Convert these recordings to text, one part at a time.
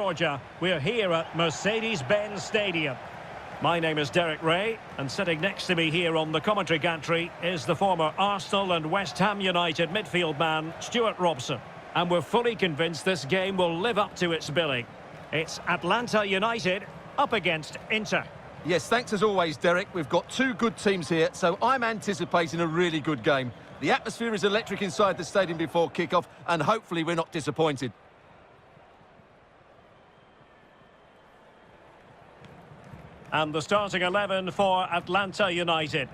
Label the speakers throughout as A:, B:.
A: Georgia, we're here at Mercedes-Benz Stadium. My name is Derek Ray, and sitting next to me here on the commentary gantry is the former Arsenal and West Ham United midfield man, Stuart Robson. And we're fully convinced this game will live up to its billing. It's Atlanta United up against Inter.
B: Yes, thanks as always, Derek. We've got two good teams here, so I'm anticipating a really good game. The atmosphere is electric inside the stadium before kick-off, and hopefully we're not disappointed.
A: And the starting 11 for Atlanta United.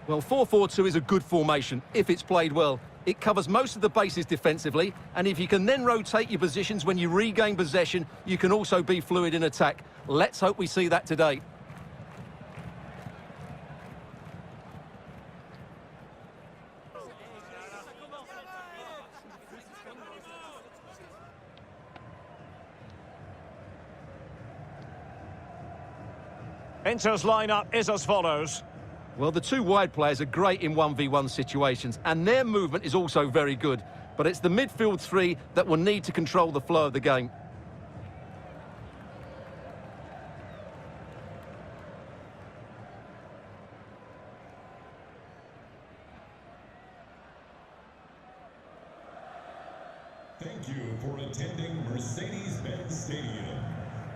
B: Well, 4-4-2 is a good formation if it's played well. It covers most of the bases defensively, and if you can then rotate your positions when you regain possession, you can also be fluid in attack. Let's hope we see that today.
A: Inter's lineup is as follows.
B: Well, the two wide players are great in 1v1 situations, and their movement is also very good. But it's the midfield three that will need to control the flow of the game.
C: Thank you for attending Mercedes-Benz Stadium.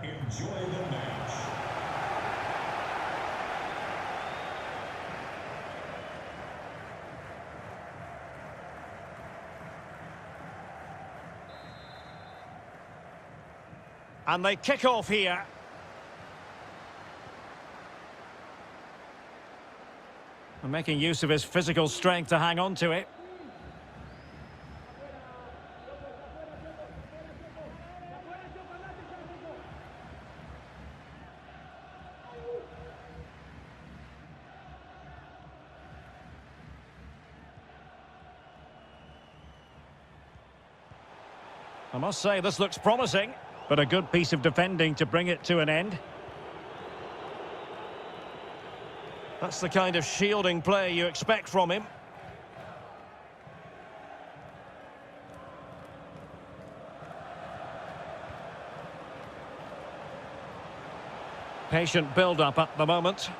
C: Enjoy the match.
A: And they kick off here. And making use of his physical strength to hang on to it. I must say, this looks promising. But a good piece of defending to bring it to an end. That's the kind of shielding play you expect from him. Patient build-up at the moment.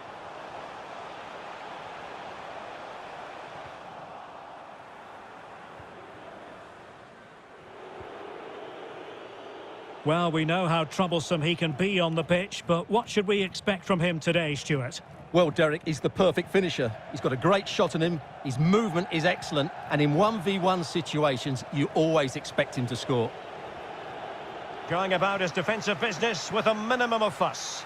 A: Well, we know how troublesome he can be on the pitch, but what should we expect from him today, Stuart?
B: Well, Derek, he's the perfect finisher. He's got a great shot on him, his movement is excellent, and in 1v1 situations, you always expect him to score.
A: Going about his defensive business with a minimum of fuss.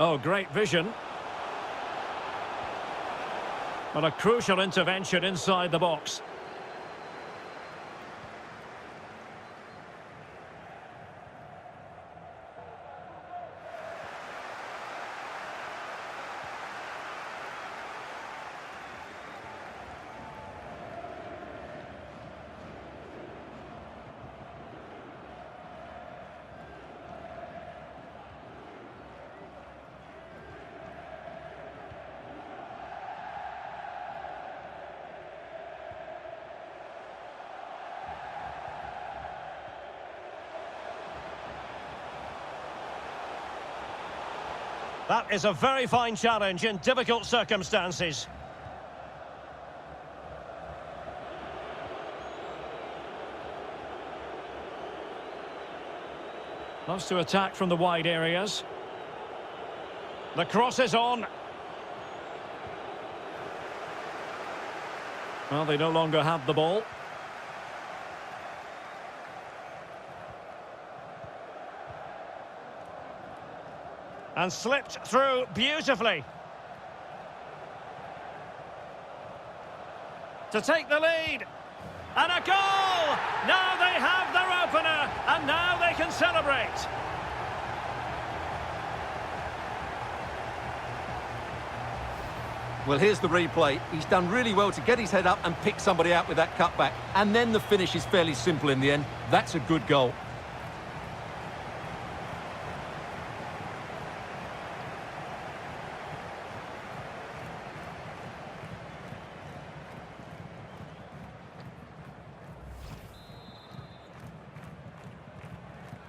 A: Oh, great vision. But a crucial intervention inside the box. That is a very fine challenge in difficult circumstances. Loves to attack from the wide areas. The cross is on. Well, they no longer have the ball. And slipped through beautifully. To take the lead. And a goal! Now they have their opener, and now they can celebrate.
B: Well, here's the replay. He's done really well to get his head up and pick somebody out with that cutback. And then the finish is fairly simple in the end. That's a good goal.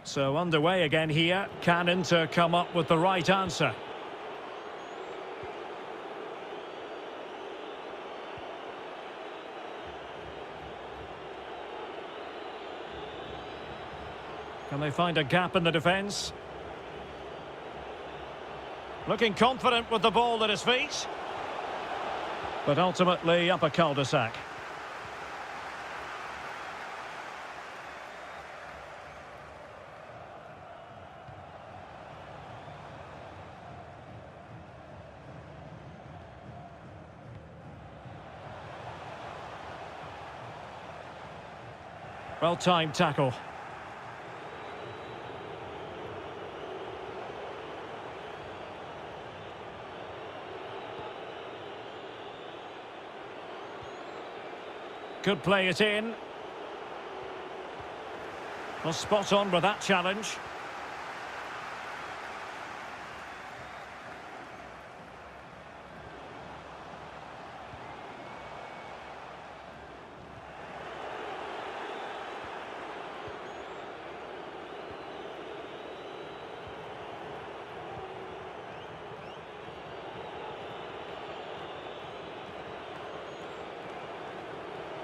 A: So underway again here. Can Inter come up with the right answer? Can they find a gap in the defence? Looking confident with the ball at his feet. But ultimately up a cul-de-sac. Well-timed tackle. Could play it in. Well, spot on with that challenge.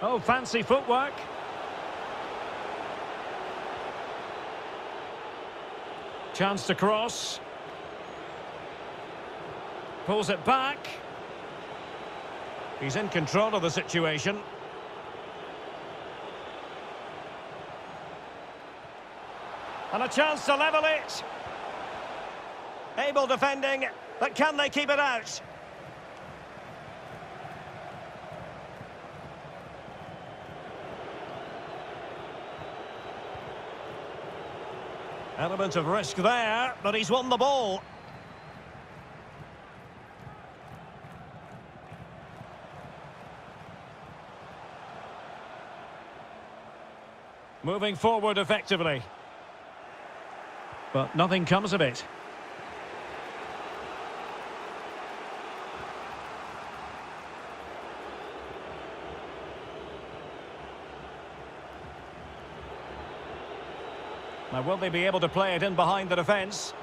A: Oh, fancy footwork. Chance to cross. Pulls it back. He's in control of the situation. And a chance to level it. Able defending, but can they keep it out? Element of risk there, but he's won the ball. Moving forward effectively. But nothing comes of it. Now, will they be able to play it in behind the defence?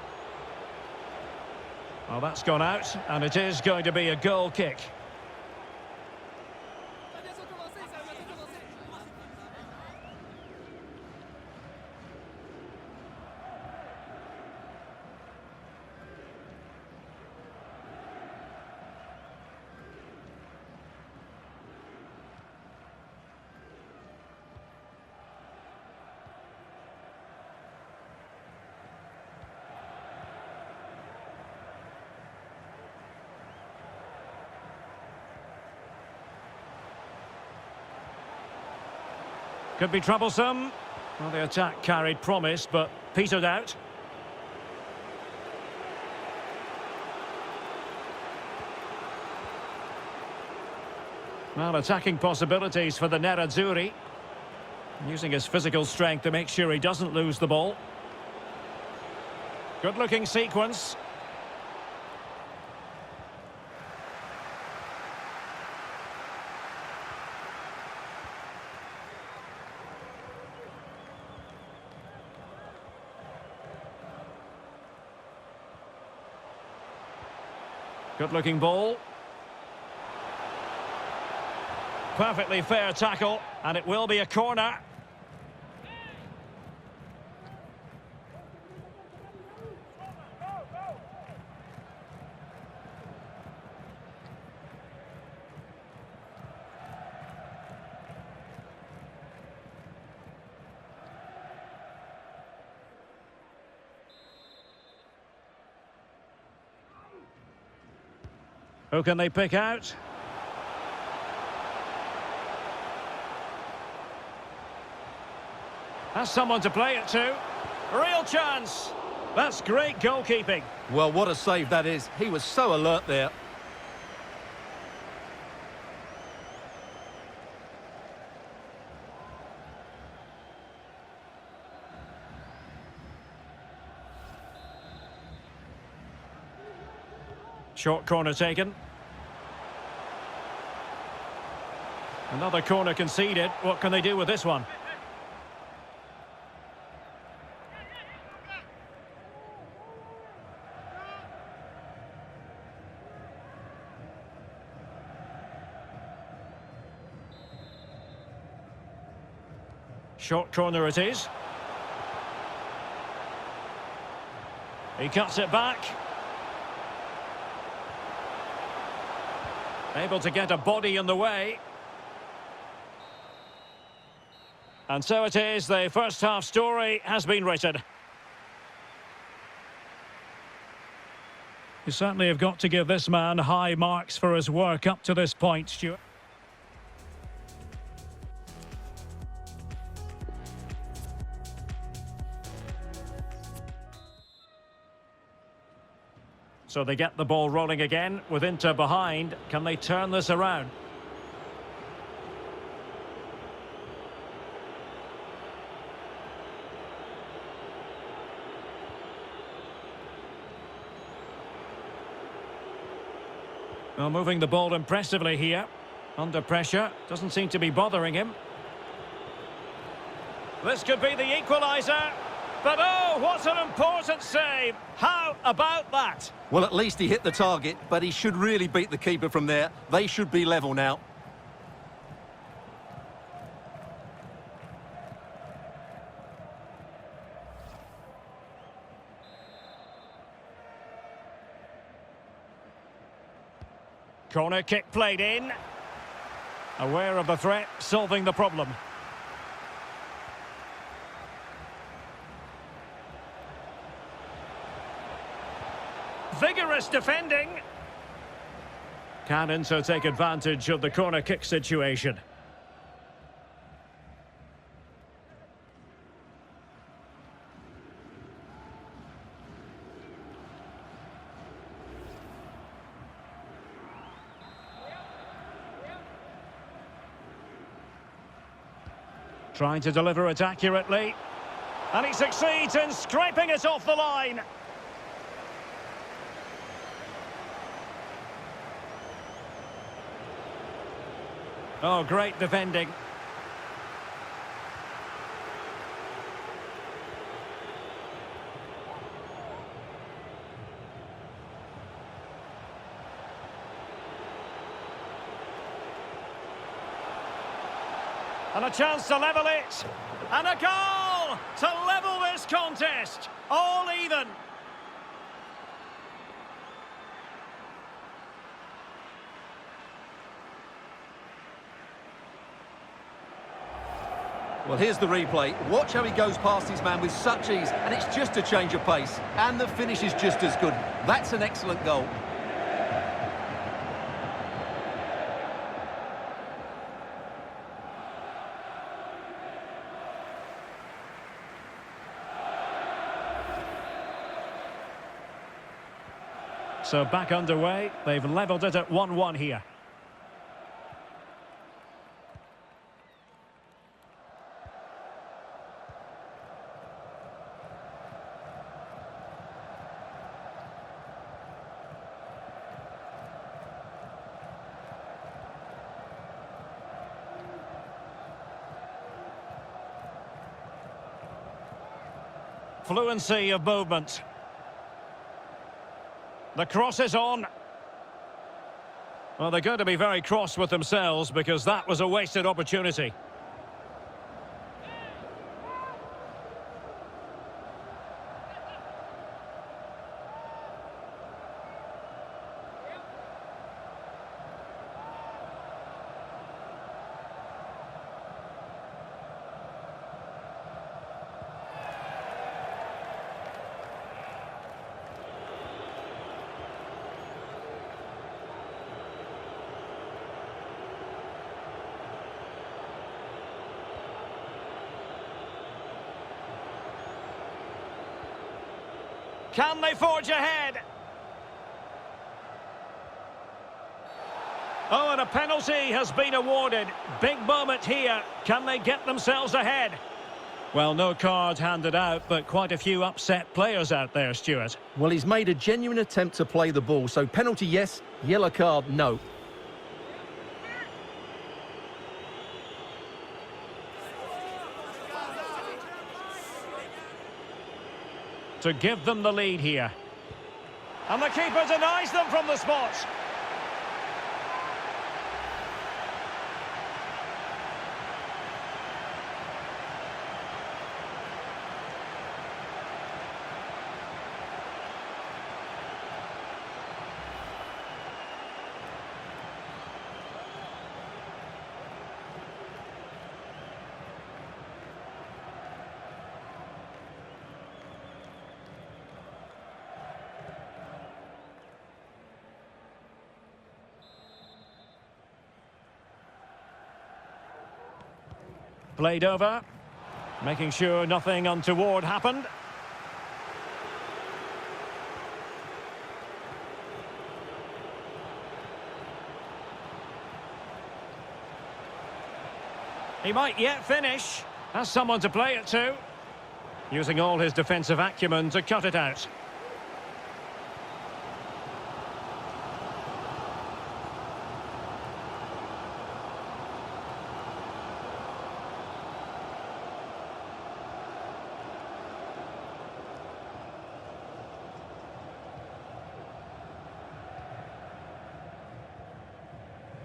A: Well, that's gone out, and it is going to be a goal kick. Could be troublesome. Well, the attack carried promise, but petered out. Well, attacking possibilities for the Nerazzurri. Using his physical strength to make sure he doesn't lose the ball. Good-looking sequence. Good-looking ball. Perfectly fair tackle, and it will be a corner. Who can they pick out? Has someone to play it to. Real chance. That's great goalkeeping.
B: Well, what a save that is. He was so alert there.
A: Short corner taken. Another corner conceded. What can they do with this one? Short corner it is. He cuts it back. Able to get a body in the way. And so it is, the first half story has been written. You certainly have got to give this man high marks for his work up to this point, Stuart. So they get the ball rolling again with Inter behind. Can they turn this around? Well, moving the ball impressively here. Under pressure. Doesn't seem to be bothering him. This could be the equaliser. But oh, what an important save. How about that?
B: Well, at least he hit the target, but he should really beat the keeper from there. They should be level now.
A: Corner kick played in. Aware of the threat, solving the problem. Vigorous defending. Can Inter take advantage of the corner kick situation? Trying to deliver it accurately. And he succeeds in scraping it off the line. Oh, great defending. And a chance to level it. And a goal to level this contest. All even.
B: Well, here's the replay. Watch how he goes past his man with such ease, and it's just a change of pace. And the finish is just as good. That's an excellent goal.
A: So back underway. They've levelled it at 1-1 here. Fluency of movement. The cross is on. Well, they're going to be very cross with themselves because that was a wasted opportunity. Can they forge ahead? Oh, and a penalty has been awarded. Big moment here. Can they get themselves ahead? Well, no card handed out, but quite a few upset players out there, Stuart.
B: Well, he's made a genuine attempt to play the ball, so penalty yes, yellow card no.
A: To give them the lead here. And the keeper denies them from the spot. Played over, making sure nothing untoward happened. He might yet finish. Has someone to play it to. Using all his defensive acumen to cut it out.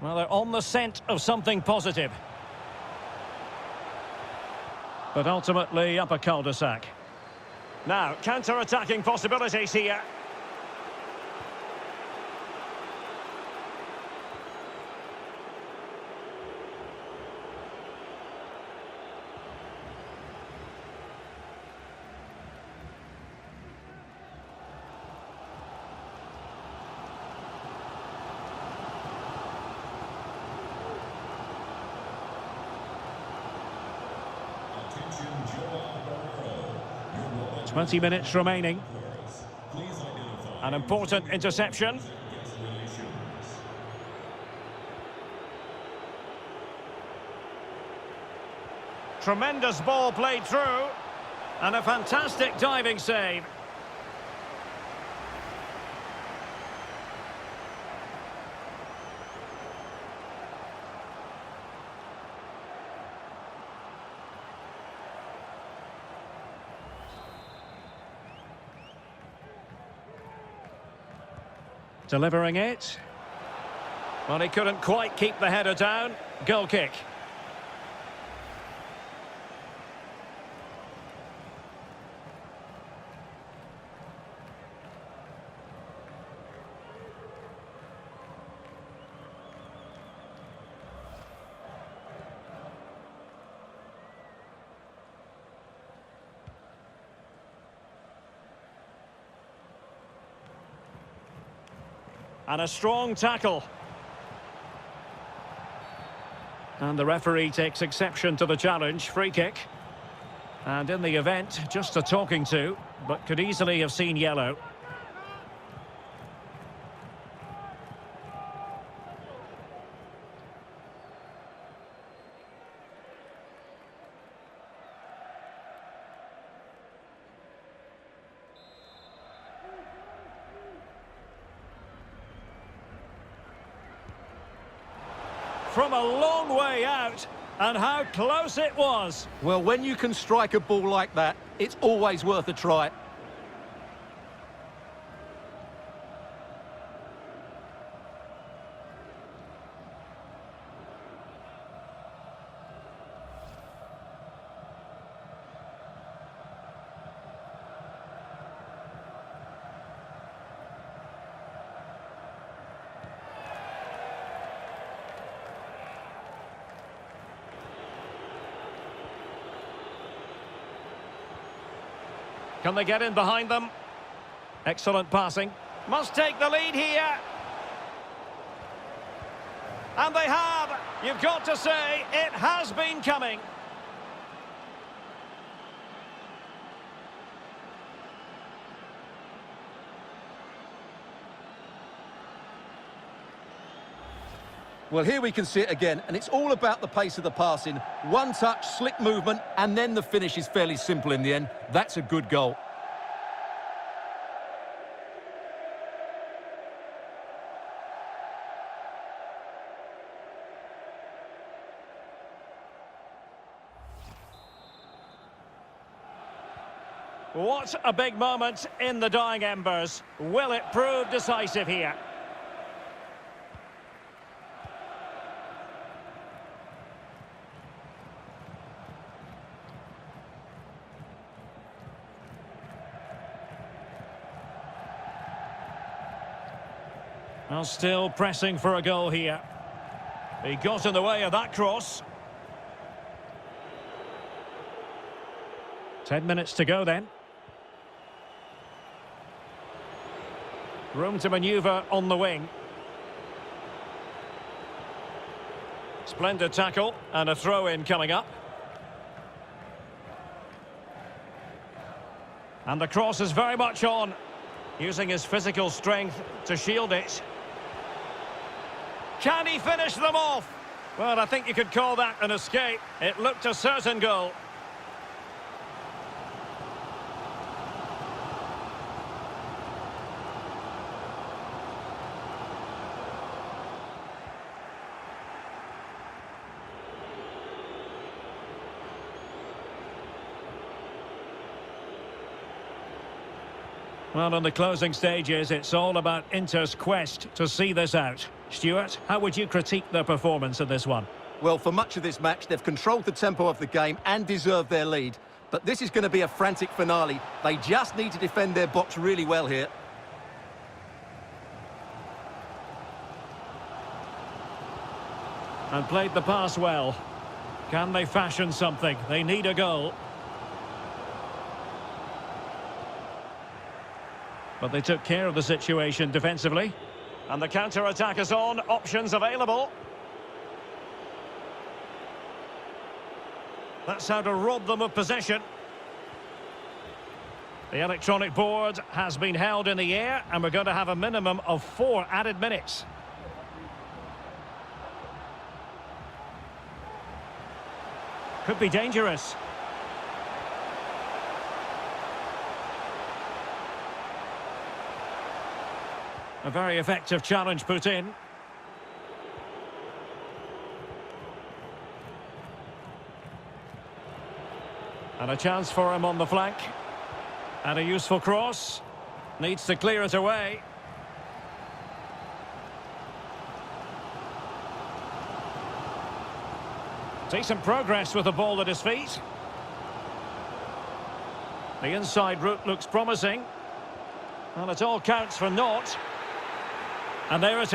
A: Well, they're on the scent of something positive. But ultimately up a cul-de-sac. Now, counter-attacking possibilities here.
C: Attention, Joel Barrero.
A: 20 minutes remaining.
C: Please identify
A: An important interception.
C: guest relations.
A: Tremendous ball played through. And a fantastic diving save. Delivering it. Well, he couldn't quite keep the header down. Goal kick. And a strong tackle. And the referee takes exception to the challenge. Free kick. And in the event, just a talking to, but could easily have seen yellow. From a long way out, and how close it was.
B: Well, when you can strike a ball like that, it's always worth a try.
A: Can they get in behind them? Excellent passing. Must take the lead here. And they have. You've got to say, it has been coming.
B: Well, here we can see it again, and it's all about the pace of the passing. One touch, slick movement, and then the finish is fairly simple in the end. That's a good goal.
A: What a big moment in the dying embers. Will it prove decisive here? Well, still pressing for a goal here. He got in the way of that cross. 10 minutes to go then. Room to manoeuvre on the wing. Splendid tackle and a throw-in coming up. And the cross is very much on, using his physical strength to shield it. Can he finish them off? Well, I think you could call that an escape. It looked a certain goal. Well, in the closing stages, it's all about Inter's quest to see this out. Stuart, how would you critique their performance in this one?
B: Well, for much of this match, they've controlled the tempo of the game and deserved their lead. But this is going to be a frantic finale. They just need to defend their box really well here.
A: And played the pass well. Can they fashion something? They need a goal. But they took care of the situation defensively. And the counter-attack is on. Options available. That's how to rob them of possession. The electronic board has been held in the air, and we're going to have a minimum of 4 added minutes. Could be dangerous. A very effective challenge put in. And a chance for him on the flank. And a useful cross. Needs to clear it away. Decent progress with the ball at his feet. The inside route looks promising. Well, it all counts for naught. And there it is.